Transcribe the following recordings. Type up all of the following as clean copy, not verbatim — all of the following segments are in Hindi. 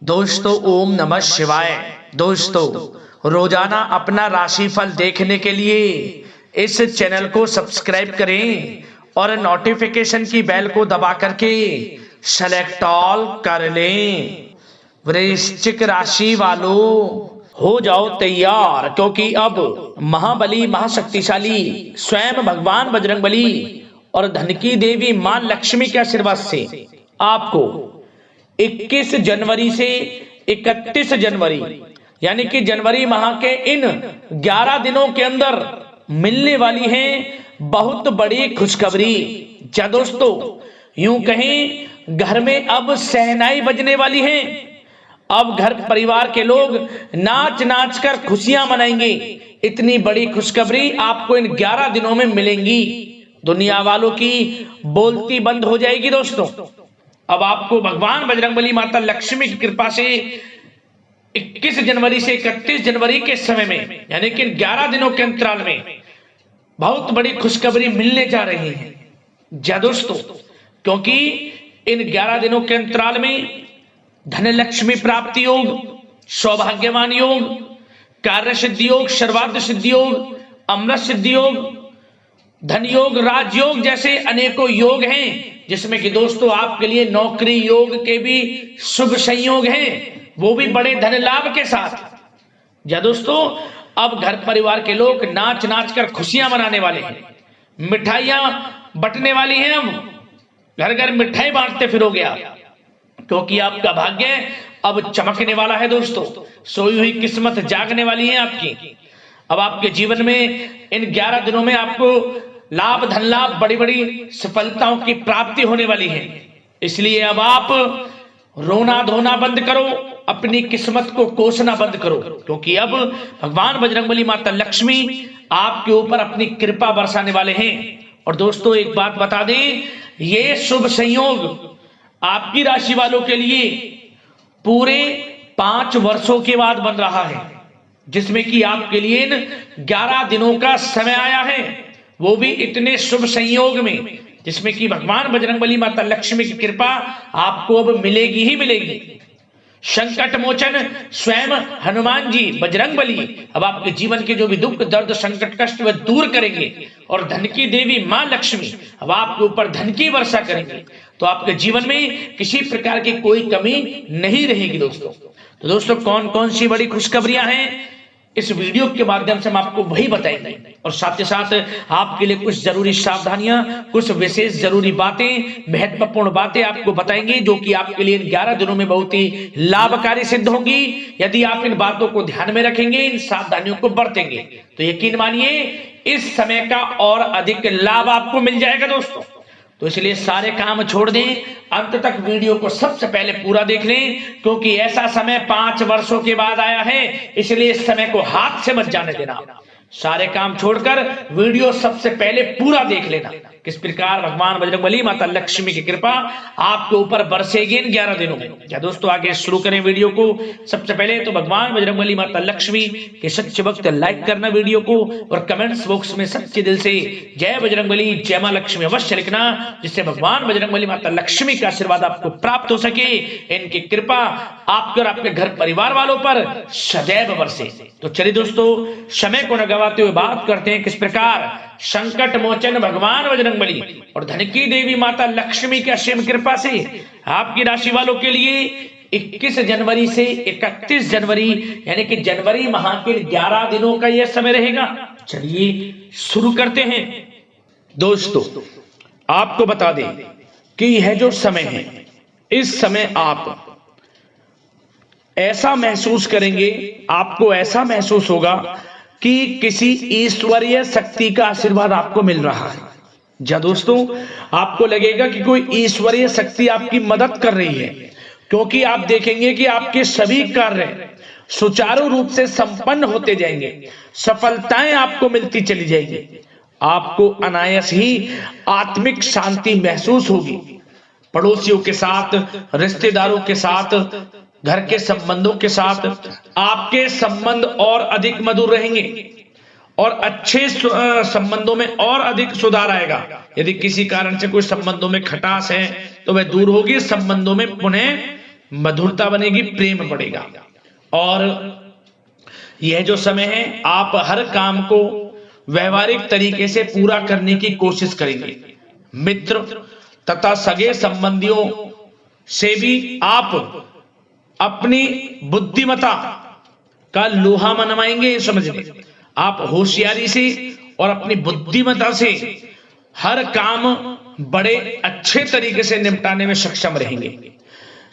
दोस्तों ओम नमः शिवाय। दोस्तों रोजाना अपना राशिफल देखने के लिए इस चैनल को सब्सक्राइब करें और नोटिफिकेशन की बेल को दबा करके सेलेक्ट ऑल कर लें। वृश्चिक राशि वालों हो जाओ तैयार, क्योंकि अब महाबली महाशक्तिशाली स्वयं भगवान बजरंगबली और धन की देवी मां लक्ष्मी के आशीर्वाद से आपको 21 जनवरी से 31 जनवरी यानी कि जनवरी माह के इन 11 दिनों के अंदर मिलने वाली है बहुत बड़ी खुशखबरी। क्या दोस्तों, यूं कहें घर में अब शहनाई बजने वाली है। अब घर परिवार के लोग नाच नाच कर खुशियां मनाएंगे। इतनी बड़ी खुशखबरी आपको इन 11 दिनों में मिलेंगी। दुनिया वालों की बोलती बंद हो जाएगी। दोस्तों अब आपको भगवान बजरंगबली माता लक्ष्मी की कृपा से 21 जनवरी से 31 जनवरी के समय में यानी कि 11 दिनों के अंतराल में बहुत बड़ी खुशखबरी मिलने जा रही है। जा दोस्तों, क्योंकि इन 11 दिनों के अंतराल में धन लक्ष्मी प्राप्ति योग, सौभाग्यवान योग, कार्य सिद्धि योग, सर्वार्थ सिद्धि योग, अमृत सिद्धि योग, धन योग, राजयोग जैसे अनेकों योग हैं, जिसमें कि दोस्तों आपके लिए नौकरी योग के भी शुभ संयोग हैं, वो भी बड़े धन लाभ के साथ। या दोस्तों अब घर परिवार के लोग नाच नाच कर खुशियां मनाने वाले हैं, मिठाइयां बंटने वाली हैं। अब घर घर मिठाई बांटते फिरोगे आप, क्योंकि आपका भाग्य अब चमकने वाला है। दोस्तों सोई हुई किस्मत जागने वाली है आपकी। अब आपके जीवन में इन 11 दिनों में आपको लाभ, धन लाभ, बड़ी बड़ी सफलताओं की प्राप्ति होने वाली है। इसलिए अब आप रोना धोना बंद करो, अपनी किस्मत को कोसना बंद करो, क्योंकि अब भगवान बजरंगबली माता लक्ष्मी आपके ऊपर अपनी कृपा बरसाने वाले हैं। और दोस्तों एक बात बता दें, ये शुभ संयोग आपकी राशि वालों के लिए पूरे 5 वर्षों के बाद बन रहा है, जिसमें कि आपके लिए इन 11 दिनों का समय आया है, वो भी इतने शुभ संयोग में, जिसमें कि भगवान बजरंगबली माता लक्ष्मी की कृपा आपको अब मिलेगी ही मिलेगी। संकट मोचन स्वयं हनुमान जी बजरंगबली अब आपके जीवन के जो भी दुख दर्द संकट कष्ट वह दूर करेंगे, और धन की देवी मां लक्ष्मी अब आपके ऊपर धन की वर्षा करेंगे। तो आपके जीवन में किसी प्रकार की कोई कमी नहीं रहेगी। तो दोस्तों कौन कौन सी बड़ी खुशखबरियां हैं इस वीडियो के माध्यम से हम आपको वही बताएंगे, और साथ ही साथ आपके लिए कुछ जरूरी सावधानियां, कुछ विशेष जरूरी बातें, महत्वपूर्ण बातें आपको बताएंगे, जो कि आपके लिए इन 11 दिनों में बहुत ही लाभकारी सिद्ध होंगी। यदि आप इन बातों को ध्यान में रखेंगे, इन सावधानियों को बरतेंगे, तो यकीन मानिए इस समय का और अधिक लाभ आपको मिल जाएगा। दोस्तों तो इसलिए सारे काम छोड़ दें, अंत तक वीडियो को सबसे पहले पूरा देख लें, क्योंकि ऐसा समय 5 वर्षों के बाद आया है, इसलिए इस समय को हाथ से मत जाने देना। सारे काम छोड़कर वीडियो सबसे पहले पूरा देख लेना, किस प्रकार भगवान बजरंगबली माता लक्ष्मी की कृपा आपके ऊपर बरसेगी इन 11 दिनों में। क्या दोस्तों आगे शुरू करें वीडियो को। सबसे पहले तो भगवान बजरंगबली माता लक्ष्मी के सच्चे भक्त लाइक करना वीडियो को, और कमेंट्स बॉक्स में सच्चे दिल से जय बजरंगबली जय मां लक्ष्मी अवश्य लिखना, जिससे भगवान बजरंगबली माता लक्ष्मी का आशीर्वाद आपको प्राप्त हो सके, इनकी कृपा आपके और आपके घर परिवार वालों पर सदैव बरसे। तो चलिए दोस्तों समय को न गवाते हुए बात करते हैं किस प्रकार संकट मोचन भगवान बजरंगबली और धन की देवी माता लक्ष्मी की असीम कृपा से आपकी राशि वालों के लिए 21 जनवरी से 31 जनवरी यानी कि जनवरी माह के 11 दिनों का यह समय रहेगा। चलिए शुरू करते हैं। दोस्तों आपको बता दें कि यह जो समय है, इस समय आप ऐसा महसूस करेंगे, आपको ऐसा महसूस होगा कि किसी ईश्वरीय शक्ति का आशीर्वाद आपको मिल रहा है। जा दोस्तों आपको लगेगा कि कोई ईश्वरीय शक्ति आपकी मदद कर रही है, क्योंकि आप देखेंगे कि आपके सभी कार्य सुचारू रूप से संपन्न होते जाएंगे, सफलताएं आपको मिलती चली जाएंगी, आपको अनायास ही आत्मिक शांति महसूस होगी। पड़ोसियों के साथ, रिश्तेदारों के साथ, घर के संबंधों के साथ आपके संबंध और अधिक मधुर रहेंगे, और अच्छे संबंधों में और अधिक सुधार आएगा। यदि किसी कारण से कोई संबंधों में खटास है तो वह दूर होगी, संबंधों में पुनः मधुरता बनेगी, प्रेम बढ़ेगा। और यह जो समय है आप हर काम को व्यवहारिक तरीके से पूरा करने की कोशिश करेंगे। मित्र तथा सगे संबंधियों से भी आप अपनी बुद्धिमत्ता का लोहा मनवाएंगे। समझ लें, आप होशियारी से और अपनी बुद्धिमत्ता से हर काम बड़े अच्छे तरीके से निपटाने में सक्षम रहेंगे।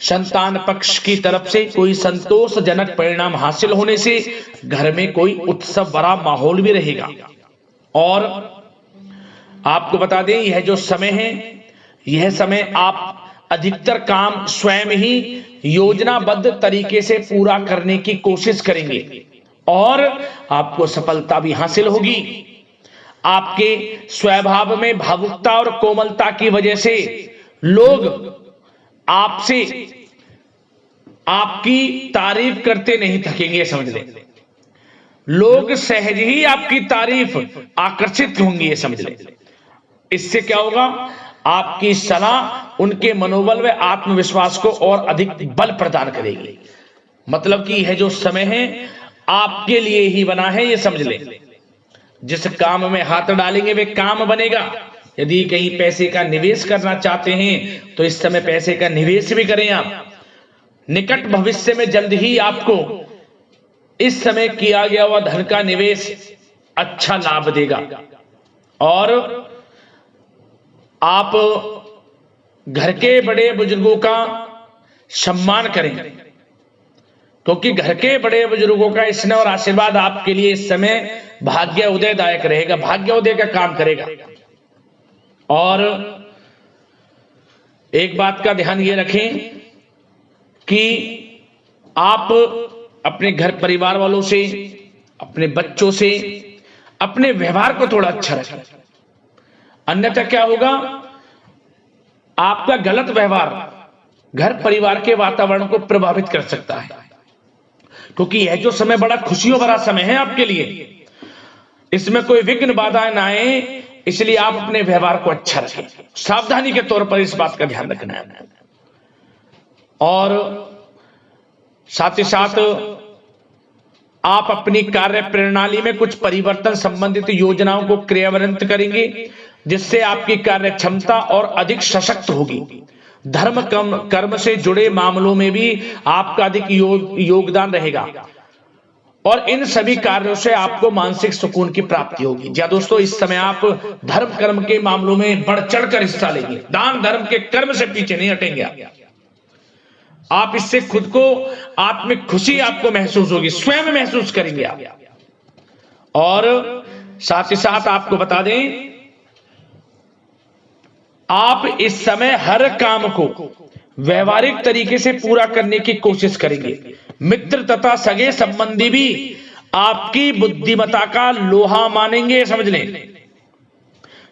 संतान पक्ष की तरफ से कोई संतोषजनक परिणाम हासिल होने से घर में कोई उत्सव भरा माहौल भी रहेगा। और आपको बता दें, यह जो समय है, यह समय आप अधिकतर काम स्वयं ही योजनाबद्ध तरीके से पूरा करने की कोशिश करेंगे और आपको सफलता भी हासिल होगी। आपके स्वभाव में भावुकता और कोमलता की वजह से लोग आपसे आपकी तारीफ करते नहीं थकेंगे। समझ लें, लोग सहज ही आपकी तारीफ आकर्षित होंगी, ये समझ लें। इससे क्या होगा, आपकी सलाह उनके मनोबल व आत्मविश्वास को और अधिक बल प्रदान करेगी। मतलब कि यह जो समय है आपके लिए ही बना है, ये समझ लें। जिस काम में हाथ डालेंगे वे काम बनेगा। यदि कहीं पैसे का निवेश करना चाहते हैं तो इस समय पैसे का निवेश भी करें आप। निकट भविष्य में जल्द ही आपको इस समय किया गया हुआ धन का निवेश अच्छा लाभ देगा। और आप घर के बड़े बुजुर्गों का सम्मान करें, क्योंकि घर के बड़े बुजुर्गों का स्नेह और आशीर्वाद आपके लिए इस समय भाग्य उदयदायक रहेगा, भाग्य उदय का काम करेगा। और एक बात का ध्यान ये रखें कि आप अपने घर परिवार वालों से, अपने बच्चों से अपने व्यवहार को थोड़ा अच्छा रखें। अन्यथा क्या होगा, आपका गलत व्यवहार घर परिवार के वातावरण को प्रभावित कर सकता है। क्योंकि यह जो समय बड़ा खुशियों भरा समय है आपके लिए, इसमें कोई विघ्न बाधाएं ना आए, इसलिए आप अपने व्यवहार को अच्छा रखें। सावधानी के तौर पर इस बात का ध्यान रखना है। और साथ ही साथ आप अपनी कार्य प्रणाली में कुछ परिवर्तन संबंधित योजनाओं को क्रियान्वित करेंगे, जिससे आपकी कार्य क्षमता और अधिक सशक्त होगी। धर्म कर्म से जुड़े मामलों में भी आपका अधिक योगदान रहेगा और इन सभी कार्यों से आपको मानसिक सुकून की प्राप्ति होगी। जी दोस्तों, इस समय आप धर्म कर्म के मामलों में बढ़ चढ़कर हिस्सा लेंगे। दान धर्म के कर्म से पीछे नहीं हटेंगे आप। इससे खुद को आत्मिक खुशी आपको महसूस होगी, स्वयं महसूस करेंगे आप। और साथ ही साथ आपको बता दें, आप इस समय हर काम को व्यवहारिक तरीके से पूरा करने की कोशिश करेंगे। मित्र तथा सगे संबंधी भी आपकी बुद्धिमत्ता का लोहा मानेंगे। समझ लें,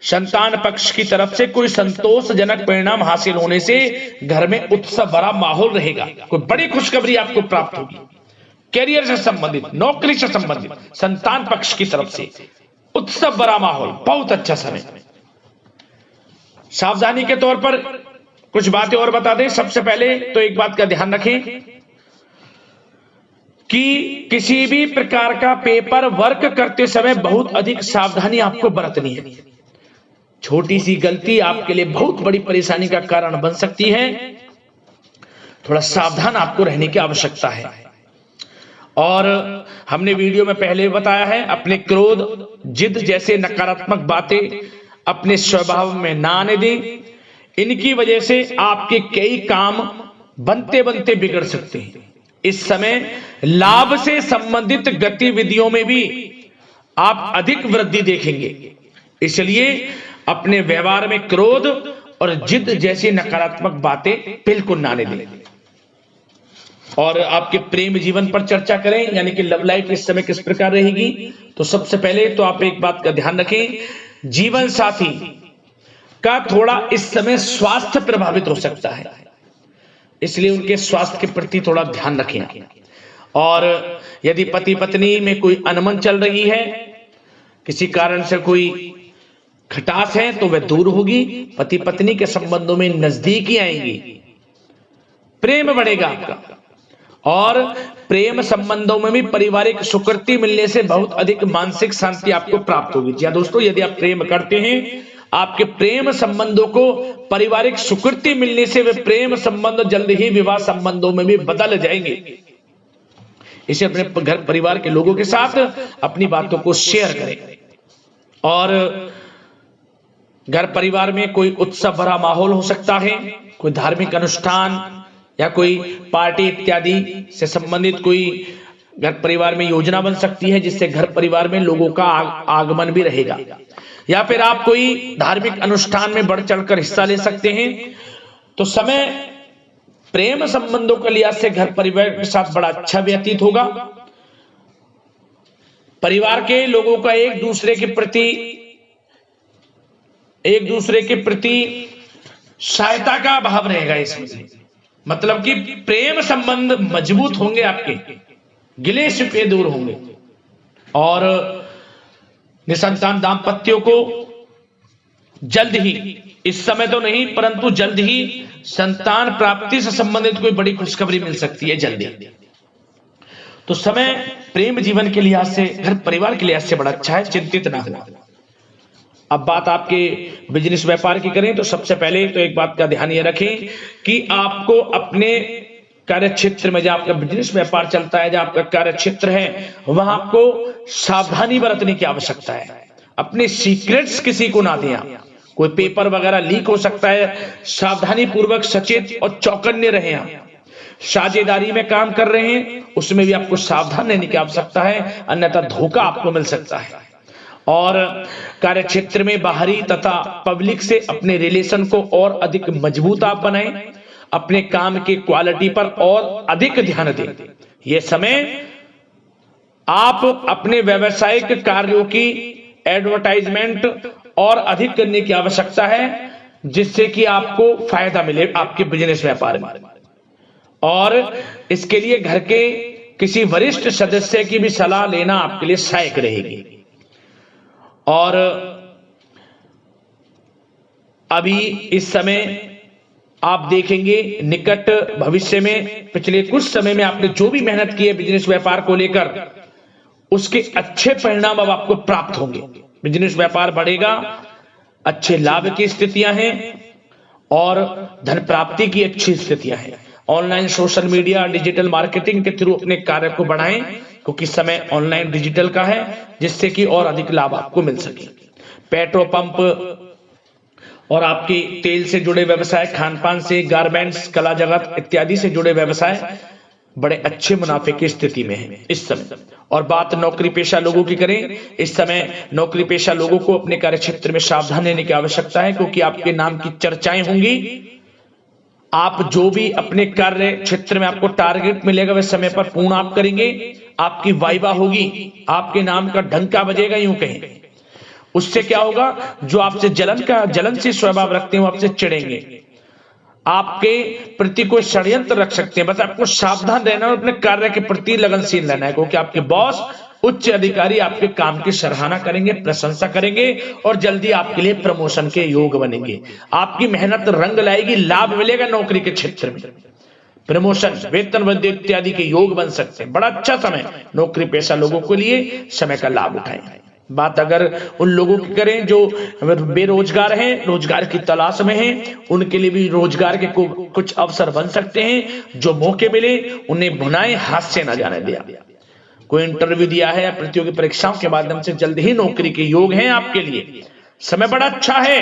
संतान पक्ष की तरफ से कोई संतोषजनक परिणाम हासिल होने से घर में उत्सव भरा माहौल रहेगा। कोई बड़ी खुशखबरी आपको प्राप्त होगी। कैरियर से संबंधित, नौकरी से संबंधित, संतान पक्ष की तरफ से उत्सव भरा माहौल, बहुत अच्छा समय। सावधानी के तौर पर कुछ बातें और बता दें। सबसे पहले तो एक बात का ध्यान रखें कि किसी भी प्रकार का पेपर वर्क करते समय बहुत अधिक सावधानी आपको बरतनी है। छोटी सी गलती आपके लिए बहुत बड़ी परेशानी का कारण बन सकती है। थोड़ा सावधान आपको रहने की आवश्यकता है। और हमने वीडियो में पहले बताया है, अपने क्रोध, जिद जैसे नकारात्मक बातें अपने स्वभाव में ना आने दें। इनकी वजह से आपके कई काम बनते बनते बिगड़ सकते हैं। इस समय लाभ से संबंधित गतिविधियों में भी आप अधिक वृद्धि देखेंगे। इसलिए अपने व्यवहार में क्रोध और जिद जैसी नकारात्मक बातें बिल्कुल ना आने दें। और आपके प्रेम जीवन पर चर्चा करें, यानी कि लव लाइफ इस समय किस प्रकार रहेगी। तो सबसे पहले तो आप एक बात का ध्यान रखें, जीवन साथी का थोड़ा इस समय स्वास्थ्य प्रभावित हो सकता है, इसलिए उनके स्वास्थ्य के प्रति थोड़ा ध्यान रखें। और यदि पति पत्नी में कोई अनबन चल रही है, किसी कारण से कोई खटास है, तो वह दूर होगी। पति पत्नी के संबंधों में नजदीकी आएंगी। प्रेम बढ़ेगा आपका। और प्रेम संबंधों में भी पारिवारिक स्वीकृति मिलने से बहुत अधिक मानसिक शांति आपको प्राप्त होगी। जी हाँ दोस्तों, यदि आप प्रेम करते हैं, आपके प्रेम संबंधों को पारिवारिक स्वीकृति मिलने से वे प्रेम संबंध जल्द ही विवाह संबंधों में भी बदल जाएंगे। इसे अपने घर परिवार के लोगों के साथ अपनी बातों को शेयर करें। और घर परिवार में कोई उत्सव भरा माहौल हो सकता है, कोई धार्मिक अनुष्ठान या कोई पार्टी इत्यादि से संबंधित कोई घर परिवार में योजना बन सकती है, जिससे घर परिवार में लोगों का आगमन भी रहेगा। या फिर आप कोई धार्मिक अनुष्ठान में बढ़ चढ़कर हिस्सा ले सकते हैं। तो समय प्रेम संबंधों के लिहाज से घर परिवार के साथ बड़ा अच्छा व्यतीत होगा। परिवार के लोगों का एक दूसरे के प्रति सहायता का भाव रहेगा इसमें। मतलब कि प्रेम संबंध मजबूत होंगे, आपके गिले शिकवे दूर होंगे। और निसंतान दाम्पत्यों को जल्द ही, इस समय तो नहीं परंतु जल्द ही संतान प्राप्ति से संबंधित कोई बड़ी खुशखबरी मिल सकती है जल्दी। तो समय प्रेम जीवन के लिहाज से, घर परिवार के लिहाज से बड़ा अच्छा है, चिंतित ना हो। अब बात आपके बिजनेस व्यापार की करें तो सबसे पहले तो एक बात का ध्यान ये रखें कि आपको अपने कार्य क्षेत्र में, जहां आपका बिजनेस व्यापार चलता है, जहां आपका कार्य क्षेत्र है, वहां आपको सावधानी बरतने की आवश्यकता है। अपने सीक्रेट्स किसी को ना दें। कोई पेपर वगैरह लीक हो सकता है, सावधानी पूर्वक सचेत और चौकन्ने रहें। आप साझेदारी में काम कर रहे हैं, उसमें भी आपको सावधान रहने की आवश्यकता है, अन्यथा धोखा आपको मिल सकता है। और कार्य क्षेत्र में बाहरी तथा पब्लिक से अपने रिलेशन को और अधिक मजबूत आप बनाएं। अपने काम की क्वालिटी पर और अधिक ध्यान दें। यह समय आप अपने व्यावसायिक कार्यों की एडवर्टाइजमेंट और अधिक करने की आवश्यकता है, जिससे कि आपको फायदा मिले आपके बिजनेस व्यापार में। और इसके लिए घर के किसी वरिष्ठ सदस्य की भी सलाह लेना आपके लिए सहायक रहेगी। और अभी इस समय आप देखेंगे निकट भविष्य में, पिछले कुछ समय में आपने जो भी मेहनत की है बिजनेस व्यापार को लेकर, उसके अच्छे परिणाम अब आपको प्राप्त होंगे। बिजनेस व्यापार बढ़ेगा, अच्छे लाभ की स्थितियां हैं और धन प्राप्ति की अच्छी स्थितियां हैं। Online social media digital marketing के थ्रू अपने कार्य को बढ़ाएं, क्योंकि समय ऑनलाइन डिजिटल का है, जिससे कि और अधिक लाभ आपको मिल सके। पेट्रोल पंप और आपके तेल से जुड़े व्यवसाय, खान पान से, गारमेंट्स, कला जगत इत्यादि से जुड़े व्यवसाय बड़े अच्छे मुनाफे की स्थिति में है इस समय। और बात नौकरी पेशा लोगों की करें, इस समय नौकरी पेशा लोगों को अपने कार्य क्षेत्र में सावधान रहने की आवश्यकता है, क्योंकि आपके नाम की चर्चाएं होंगी। आप जो भी अपने कार्य क्षेत्र में आपको टारगेट मिलेगा वह समय पर पूर्ण आप करेंगे। आपकी वाइवा होगी, आपके नाम का डंका बजेगा, यूं कहें। उससे क्या होगा, जो आपसे जलनशील स्वभाव रखते हैं वो आपसे चिढ़ेंगे, आपके प्रति कोई षड्यंत्र रख सकते हैं। बस आपको सावधान रहना और अपने कार्य के प्रति लगनशील रहना है, क्योंकि आपके बॉस, उच्च अधिकारी आपके काम की सराहना करेंगे, प्रशंसा करेंगे और जल्दी आपके लिए प्रमोशन के योग बनेंगे। आपकी मेहनत रंग लाएगी, लाभ मिलेगा नौकरी के क्षेत्र में, प्रमोशन, वेतन वृद्धि इत्यादि के योग बन सकते हैं। बड़ा अच्छा समय नौकरी पेशा लोगों के लिए, समय का लाभ उठाएं। बात अगर उन लोगों की करें जो बेरोजगार हैं, रोजगार की तलाश में हैं, उनके लिए भी रोजगार के कुछ अवसर बन सकते हैं। जो मौके मिले उन्हें भुनाएं, हाथ से न जाने दिया। कोई इंटरव्यू दिया है या प्रतियोगी परीक्षाओं के माध्यम से जल्द ही नौकरी के योग हैं आपके लिए। समय बड़ा अच्छा है,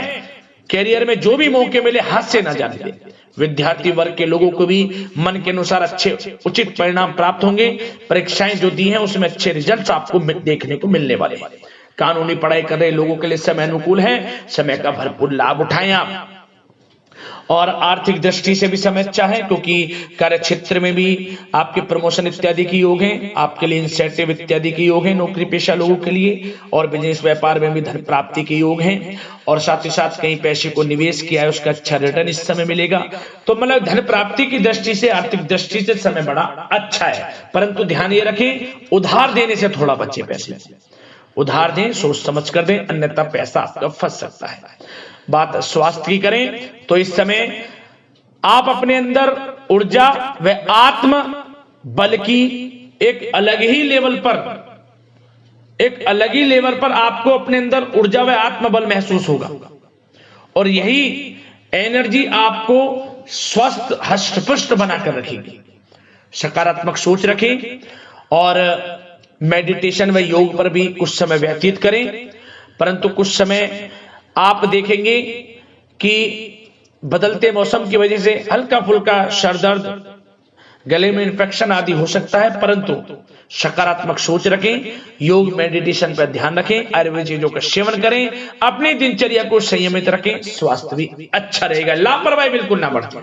कैरियर में जो भी मौके मिले हाथ से न जाने दें। विद्यार्थी वर्ग के लोगों को भी मन के अनुसार अच्छे उचित परिणाम प्राप्त होंगे। परीक्षाएं जो दी हैं उसमें अच्छे रिजल्ट आपको देखने को मिलने वाले हैं। कानूनी पढ़ाई कर रहे लोगों के लिए समय अनुकूल है, समय का भरपूर लाभ उठाएं आप। और आर्थिक दृष्टि से भी समय अच्छा है, क्योंकि कार्य क्षेत्र में भी आपके प्रमोशन इत्यादि की योग हैं, आपके लिए इंसेंटिव इत्यादि के योग हैं नौकरी पेशा लोगों के लिए। और बिजनेस व्यापार में भी धन प्राप्ति के योग हैं, और साथ ही साथ कहीं पैसे को निवेश किया है उसका अच्छा रिटर्न इस समय मिलेगा। तो मतलब धन प्राप्ति की दृष्टि से, आर्थिक दृष्टि से समय बड़ा अच्छा है। परंतु ध्यान ये रखें, उधार देने से थोड़ा बचे। पैसे उधार दें, सोच समझ कर दें, अन्यथा पैसा आपका फंस सकता है। बात स्वास्थ्य की करें तो इस समय आप अपने अंदर ऊर्जा व आत्म बल की एक अलग ही लेवल पर आपको अपने अंदर ऊर्जा व आत्मबल महसूस होगा। और यही एनर्जी आपको स्वस्थ हष्ट-पुष्ट बनाकर रखेगी। सकारात्मक सोच रखें और मेडिटेशन व योग पर भी कुछ समय व्यतीत करें। परंतु कुछ समय आप देखेंगे कि बदलते मौसम की वजह से हल्का फुल्का सर दर्द, गले में इन्फेक्शन आदि हो सकता है, परंतु सकारात्मक सोच रखें, योग मेडिटेशन पर ध्यान रखें, आयुर्वेद चीजों का सेवन करें, अपनी दिनचर्या को संयमित रखें, स्वास्थ्य भी अच्छा रहेगा। लापरवाही बिल्कुल ना बरतें।